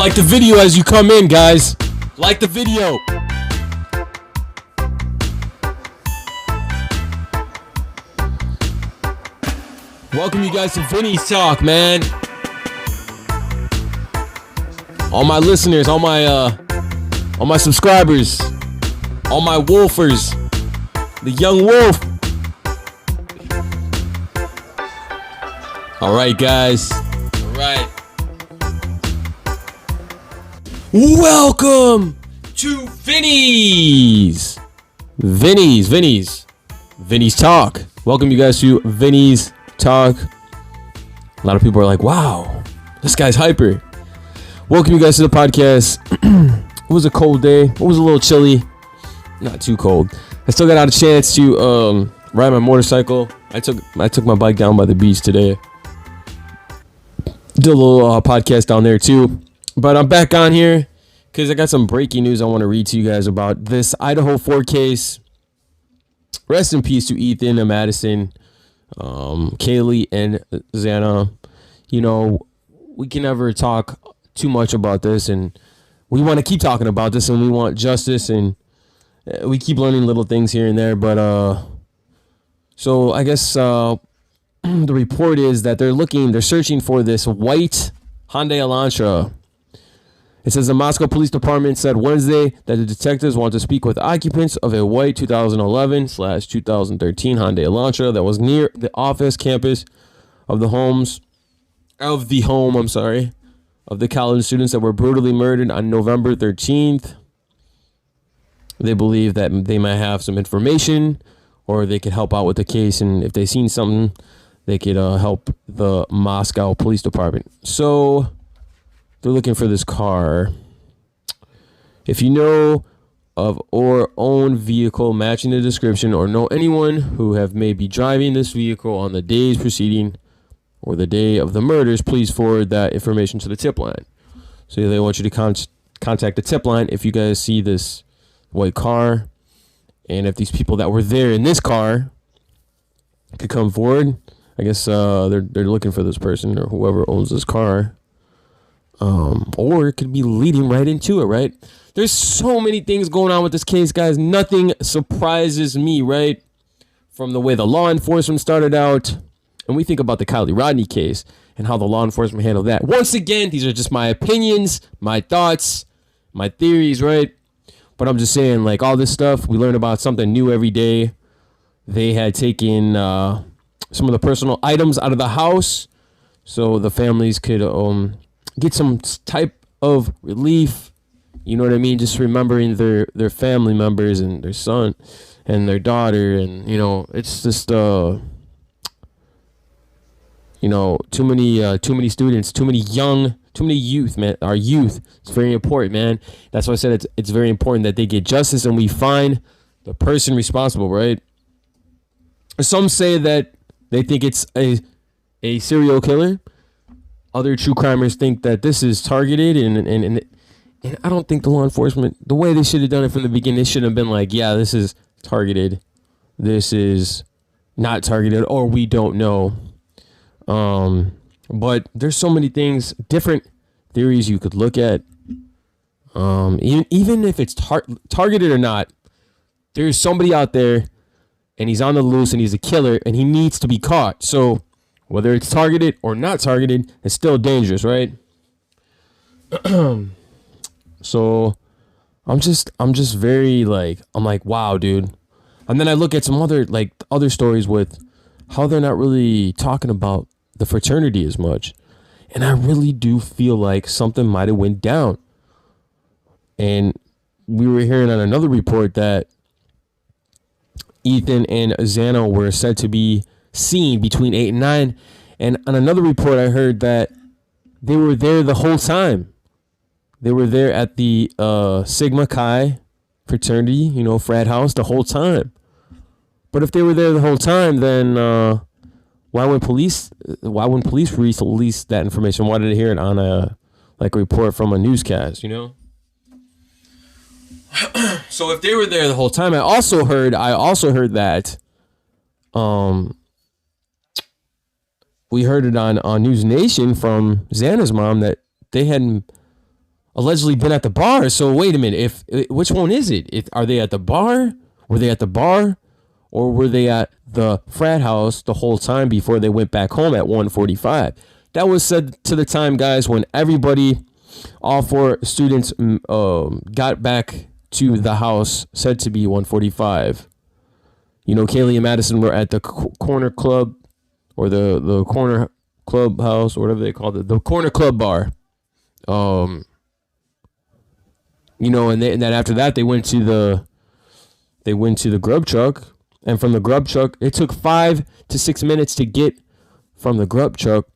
Like the video as you come in, guys. Like the video. Welcome you guys to Vinnies Talk, man. All my listeners, all my subscribers, all my wolfers, the young wolf. All right, guys. All right. Welcome to Vinnies. Vinnies Talk. Welcome you guys to Vinnies Talk. A lot of people are like, wow, this guy's hyper. Welcome you guys to the podcast. It was a cold day. It was a little chilly. Not too cold. I still got a chance to ride my motorcycle. I took my bike down by the beach today. Did a little podcast down there too. But I'm back on here because I got some breaking news I want to read to you guys about this Idaho 4 case. Rest in peace to Ethan and Madison, Kaylee and Xana. You know, we can never talk too much about this, and we want to keep talking about this, and we want justice, and we keep learning little things here and there. But so I guess the report is that they're searching for this white Hyundai Elantra. It says the Moscow Police Department said Wednesday that the detectives want to speak with occupants of a white 2011/2013 Hyundai Elantra that was near the office campus of the home of the college students that were brutally murdered on November 13th. They believe that they might have some information, or they could help out with the case, and if they've seen something, they could help the Moscow Police Department. So they're looking for this car. If you know of or own vehicle matching the description, or know anyone who have may be driving this vehicle on the days preceding or the day of the murders, please forward that information to the tip line. So they want you to contact the tip line if you guys see this white car, and if these people that were there in this car could come forward. I guess they're looking for this person or whoever owns this car. Or it could be leading right into it, right? There's so many things going on with this case, guys. Nothing surprises me, right? From the way the law enforcement started out, and we think about the Kylie Rodney case and how the law enforcement handled that. Once again, these are just my opinions, my thoughts, my theories, right? But I'm just saying, like, all this stuff, we learn about something new every day. They had taken some of the personal items out of the house so the families could get some type of relief. You know what I mean? Just remembering their family members and their son and their daughter, and you know, it's just too many students, too many youth, man. Our youth, it's very important, man. That's why I said it's very important that they get justice and we find the person responsible, right? Some say that they think it's a serial killer. Other true crimers think that this is targeted, and I don't think the law enforcement, the way they should have done it from the beginning, they should have been like, yeah, this is targeted, this is not targeted, or we don't know. But there's so many things, different theories you could look at. Even if it's targeted or not, there's somebody out there, and he's on the loose, and he's a killer, and he needs to be caught. So whether it's targeted or not targeted, it's still dangerous, right? So I'm just very I'm like, wow, dude. And then I look at some other stories with how they're not really talking about the fraternity as much. And I really do feel like something might have went down. And we were hearing on another report that Ethan and Xana were said to be seen between 8 and 9. And on another report, I heard that they were there the whole time. They were there at the Sigma Chi fraternity, frat house the whole time. But if they were there the whole time, then why wouldn't police release that information? Why did I hear it on a report from a newscast, So if they were there the whole time, I also heard that we heard it on News Nation from Xana's mom that they hadn't allegedly been at the bar. So wait a minute. If which one is it? Are they at the bar? Were they at the bar, or were they at the frat house the whole time before they went back home at 1:45? That was said to the time, guys, when everybody, all four students, got back to the house, said to be 1:45. Kaylee and Madison were at the corner club, or the corner clubhouse, or whatever they called it, the corner club bar. And then after that they went to the grub truck, and from the grub truck it took 5 to 6 minutes to get from the grub truck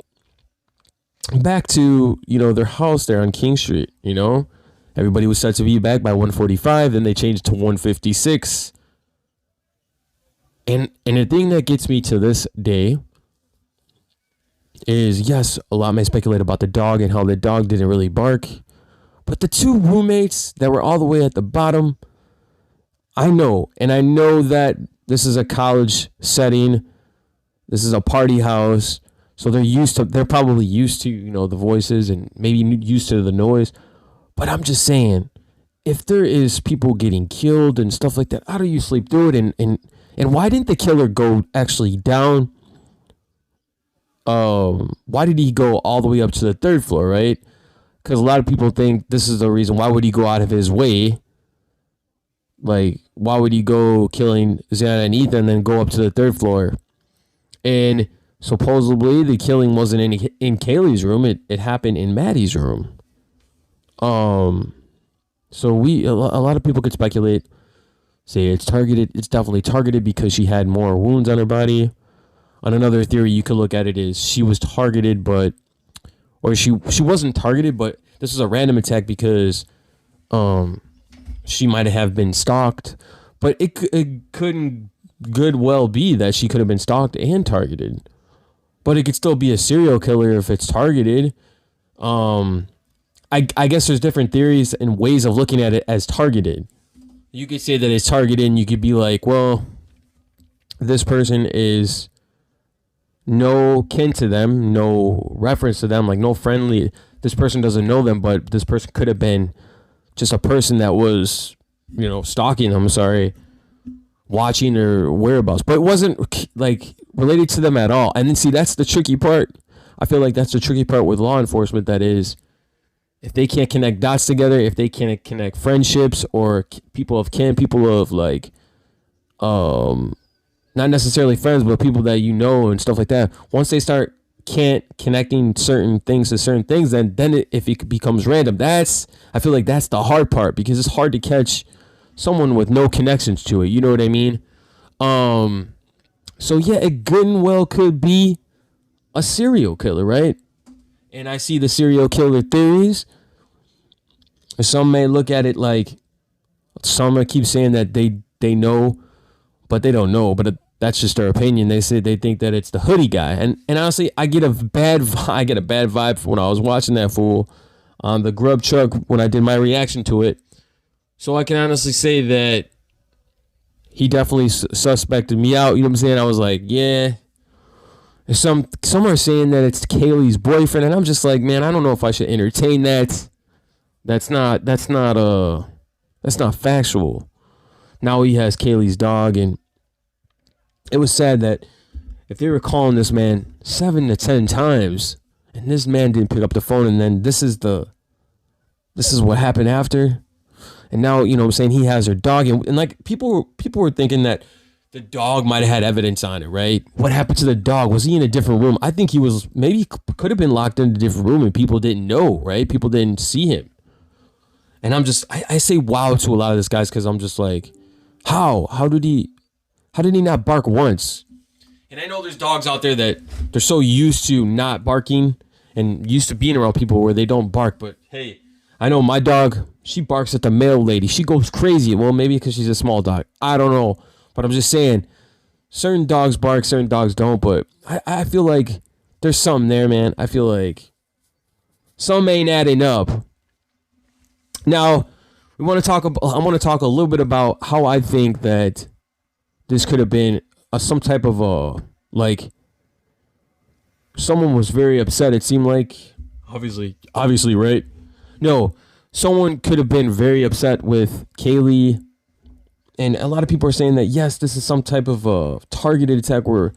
back to their house there on King Street. Everybody was set to be back by 1:45. Then they changed to 1:56. And the thing that gets me to this day is, yes, a lot may speculate about the dog and how the dog didn't really bark, but the two roommates that were all the way at the bottom, I know that this is a college setting, this is a party house, so they're probably used to the voices and maybe used to the noise. But I'm just saying, if there is people getting killed and stuff like that, how do you sleep through it? And why didn't the killer go actually down? Why did he go all the way up to the 3rd floor, right? Because a lot of people think this is the reason. Why would he go out of his way? Like, why would he go killing Xana and Ethan and then go up to the 3rd floor? And supposedly the killing wasn't in Kaylee's room. It happened in Maddie's room. So a lot of people could speculate, say it's targeted. It's definitely targeted because she had more wounds on her body. On another theory, you could look at it as she was targeted, or she wasn't targeted, but this was a random attack because she might have been stalked. But it couldn't good well be that she could have been stalked and targeted. But it could still be a serial killer if it's targeted. I guess there's different theories and ways of looking at it as targeted. You could say that it's targeted, and you could be like, well, this person is no kin to them, no reference to them, like no friendly. This person doesn't know them, but this person could have been just a person that was, stalking them. Watching their whereabouts, but it wasn't like related to them at all. And then see, that's the tricky part. I feel like that's the tricky part with law enforcement. That is, if they can't connect dots together, if they can't connect friendships or people of kin, people of like, not necessarily friends, but people that and stuff like that. Once they start connecting certain things to certain things, then if it becomes random, I feel like that's the hard part, because it's hard to catch someone with no connections to it. You know what I mean? So yeah, it good and well could be a serial killer, right? And I see the serial killer theories. Some may look at it like, some keep saying that they know, but they don't know. But that's just their opinion. They say they think that it's the hoodie guy, and honestly, I get a bad vibe when I was watching that fool on the grub truck when I did my reaction to it. So I can honestly say that he definitely suspected me out. You know what I'm saying? I was like, yeah. Some are saying that it's Kaylee's boyfriend, and I'm just like, man, I don't know if I should entertain that. That's not factual. Now he has Kaylee's dog, and it was sad that if they were calling this man 7 to 10 times, and this man didn't pick up the phone, and then this is what happened after. And now, what I'm saying, he has her dog, and like people were thinking that the dog might have had evidence on it, right? What happened to the dog? Was he in a different room? I think he was, maybe could have been locked in a different room and people didn't know, right? People didn't see him. And I say wow to a lot of this guys, because I'm just like, how did he not bark once? And I know there's dogs out there that they're so used to not barking and used to being around people where they don't bark. But hey, I know my dog, she barks at the mail lady. She goes crazy. Well, maybe because she's a small dog. I don't know. But I'm just saying, certain dogs bark, certain dogs don't. But I feel like there's something there, man. I feel like some ain't adding up. Now, I want to talk a little bit about how I think that this could have been some type of like, someone was very upset. It seemed like, obviously, right? No, someone could have been very upset with Kaylee. And a lot of people are saying that, yes, this is some type of targeted attack where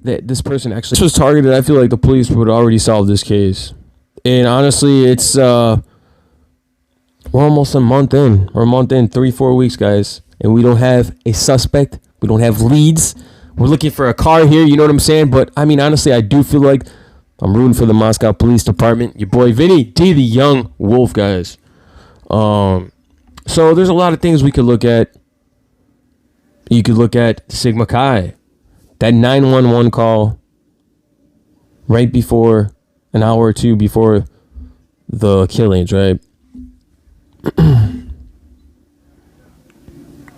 that this person actually was targeted. I feel like the police would already solve this case. And honestly, it's we're almost a month in. We're a month in, 3-4 weeks, guys. And we don't have a suspect. We don't have leads. We're looking for a car here, you know what I'm saying? But I mean, honestly, I do feel like I'm rooting for the Moscow Police Department. Your boy Vinny D, the young wolf, guys. So there's a lot of things we could look at. You could look at Sigma Chi, that 911 call right before, an hour or two before the killings, right?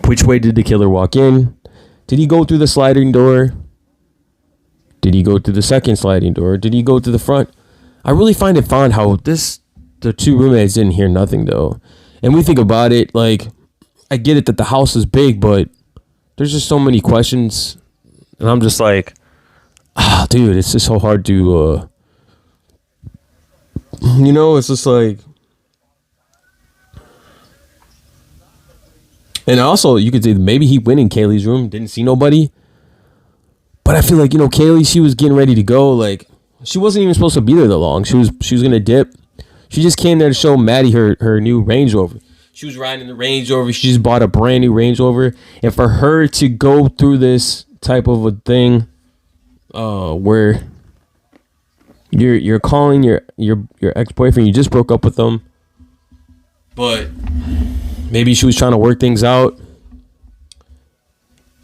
Which way did the killer walk in? Did he go through the sliding door? Did he go through the second sliding door? Did he go to the front? I really find it fun how the two roommates didn't hear nothing though. And we think about it, like, I get it that the house is big, but there's just so many questions. And I'm just like, dude, it's just so hard to, it's just like, and also you could say maybe he went in Kaylee's room, didn't see nobody. But I feel like, Kaylee, she was getting ready to go. Like, she wasn't even supposed to be there that long. She was gonna dip. She just came there to show Maddie her new Range Rover. She was riding the Range Rover. She just bought a brand new Range Rover. And for her to go through this type of a thing, where you're calling your ex-boyfriend, you just broke up with them, but maybe she was trying to work things out,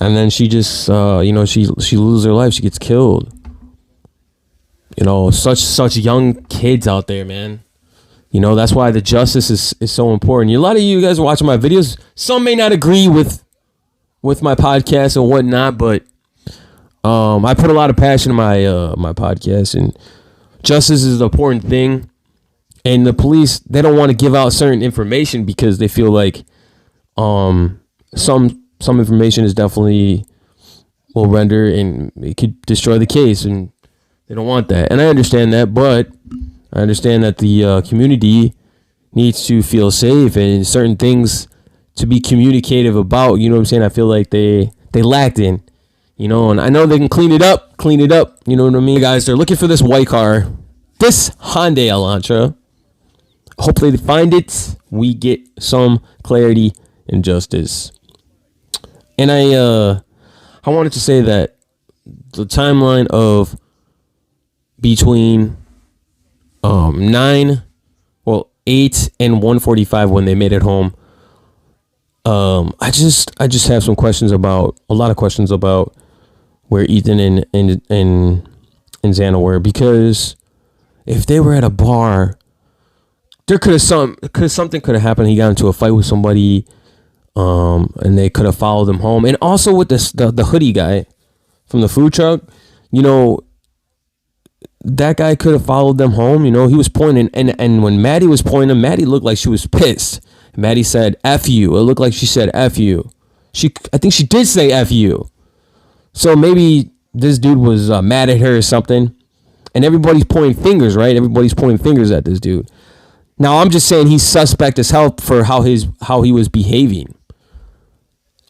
and then she just she loses her life. She gets killed. Such young kids out there, man. That's why the justice is so important. A lot of you guys are watching my videos. Some may not agree with my podcast and whatnot, but I put a lot of passion in my podcast, and justice is the important thing. And the police, they don't want to give out certain information because they feel like some information is definitely will render and it could destroy the case, and they don't want that. And I understand that, but I understand that the community needs to feel safe and certain things to be communicative about. You know what I'm saying? I feel like they lacked in, and I know they can clean it up. You know what I mean? Guys, they're looking for this white car, this Hyundai Elantra. Hopefully they find it. We get some clarity and justice. And I wanted to say that the timeline of between 8 and 1:45 when they made it home. I just have a lot of questions about where Ethan and Xana were, because if they were at a bar, something could have happened. He got into a fight with somebody, and they could have followed him home. And also with the hoodie guy from the food truck, that guy could have followed them home. He was pointing, and when Maddie was pointing, Maddie looked like she was pissed. Maddie said F you. It looked like she said F you. I think she did say F you. So maybe this dude was mad at her or something. And everybody's pointing fingers, right? Everybody's pointing fingers at this dude. Now I'm just saying he's suspect as hell for how he was behaving.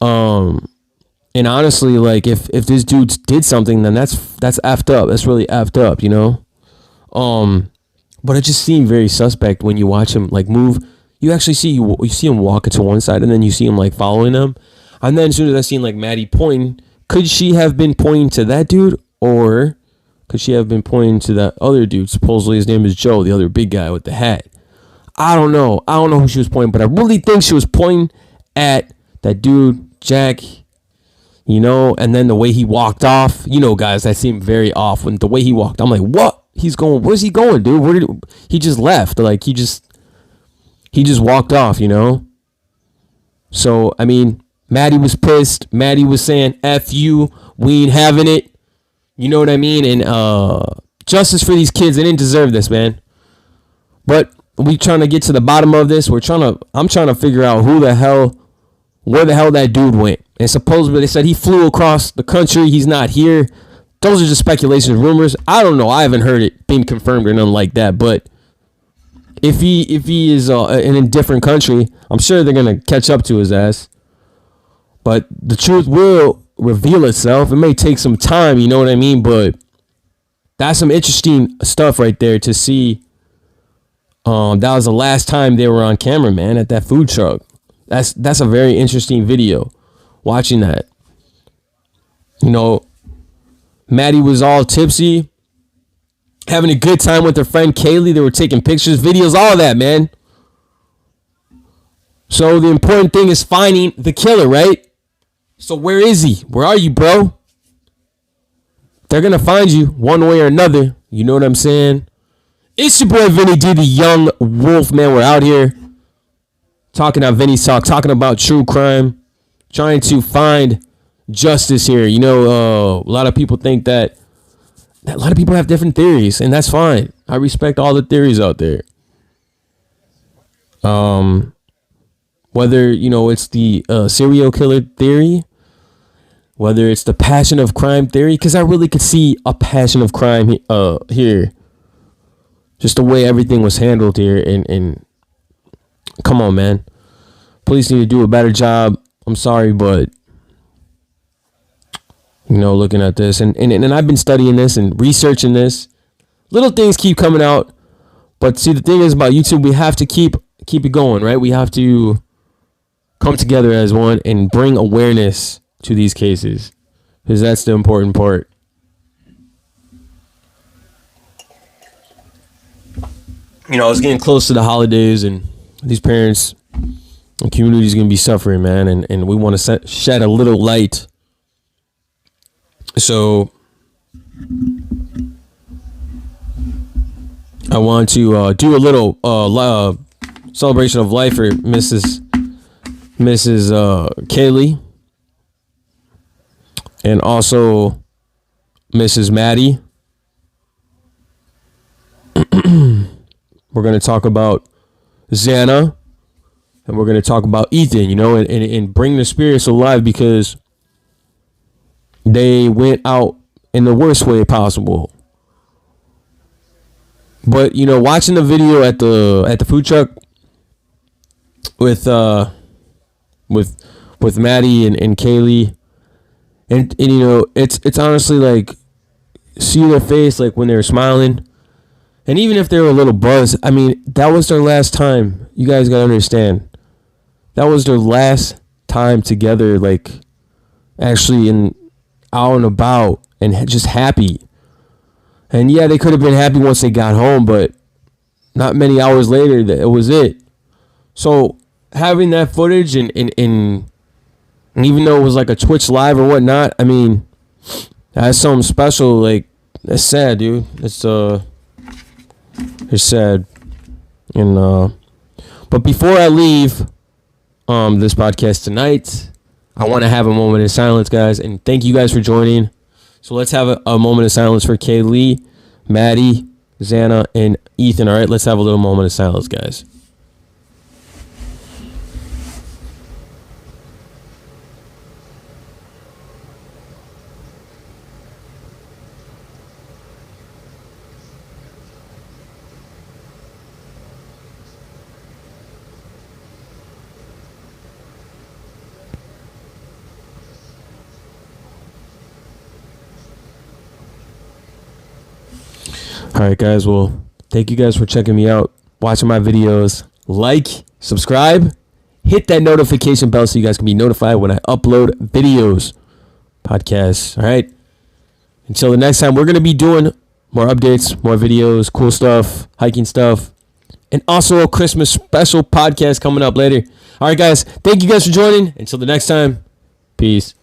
And honestly, like if this dude did something, then that's effed up. That's really effed up, But it just seemed very suspect when you watch him like move. You actually see him walking to one side, and then you see him like following him. And then as soon as I seen like Maddie pointing, could she have been pointing to that dude, or could she have been pointing to that other dude? Supposedly his name is Joe, the other big guy with the hat. I don't know who she was pointing, but I really think she was pointing at that dude, Jack. And then the way he walked off, guys, that seemed very off. When the way he walked, I'm like, what? Where's he going, dude? He just left? Like he just walked off, So, I mean, Maddie was pissed. Maddie was saying, F you, we ain't having it. You know what I mean? And justice for these kids. They didn't deserve this, man. But we trying to get to the bottom of this. I'm trying to figure out where the hell that dude went. And supposedly they said he flew across the country. He's not here. Those are just speculations, rumors. I don't know. I haven't heard it being confirmed or nothing like that. But if he is in a different country, I'm sure they're gonna catch up to his ass. But the truth will reveal itself. It may take some time, you know what I mean? But that's some interesting stuff right there to see. That was the last time they were on camera, man, at that food truck. That's a very interesting video. Watching that, you know, Maddie was all tipsy, having a good time with her friend Kaylee. They were taking pictures, videos, all of that, man. So the important thing is finding the killer, right? So where is he? Where are you, bro? They're going to find you one way or another. You know what I'm saying? It's your boy Vinny D, the young wolf, man. We're out here talking on Vinnie's Talk, talking about true crime, trying to find justice here. You know, a lot of people think that a lot of people have different theories, and that's fine. I respect all the theories out there. Whether, you know, it's the serial killer theory, whether it's the passion of crime theory, because I really could see a passion of crime here. Just the way everything was handled here. And come on, man. Police need to do a better job. I'm sorry, but, you know, looking at this. And I've been studying this and researching this. Little things keep coming out. But see, the thing is about YouTube, we have to keep it going, right? We have to come together as one and bring awareness to these cases, because that's the important part. You know, it's getting close to the holidays, and these parents and communities going to be suffering, man, and we want to shed a little light. So I want to do a little celebration of life for Mrs. Kaylee, and also Mrs. Maddie. We're going to talk about Xana, and we're going to talk about Ethan, you know, and bring the spirits alive, because they went out in the worst way possible. But, you know, watching the video at the food truck with Maddie and Kaylee, and you know, it's honestly like, see their face, like when they were smiling. And even if they were a little buzzed, I mean, that was their last time. You guys gotta understand. That was their last time together, like actually out and about and just happy. And yeah, they could have been happy once they got home, but not many hours later, that it was it. So having that footage and even though it was like a Twitch live or whatnot, I mean, that's something special. Like, it's sad, dude. It's sad. And but before I leave this podcast tonight, I want to have a moment of silence, guys, and thank you guys for joining. So let's have a moment of silence for Kaylee, Maddie, Xana, and Ethan. All right, let's have a little moment of silence, guys. All right, guys. Well, thank you guys for checking me out, watching my videos. Like, subscribe, hit that notification bell so you guys can be notified when I upload videos, podcasts. All right. Until the next time, we're going to be doing more updates, more videos, cool stuff, hiking stuff, and also a Christmas special podcast coming up later. All right, guys. Thank you guys for joining. Until the next time, peace.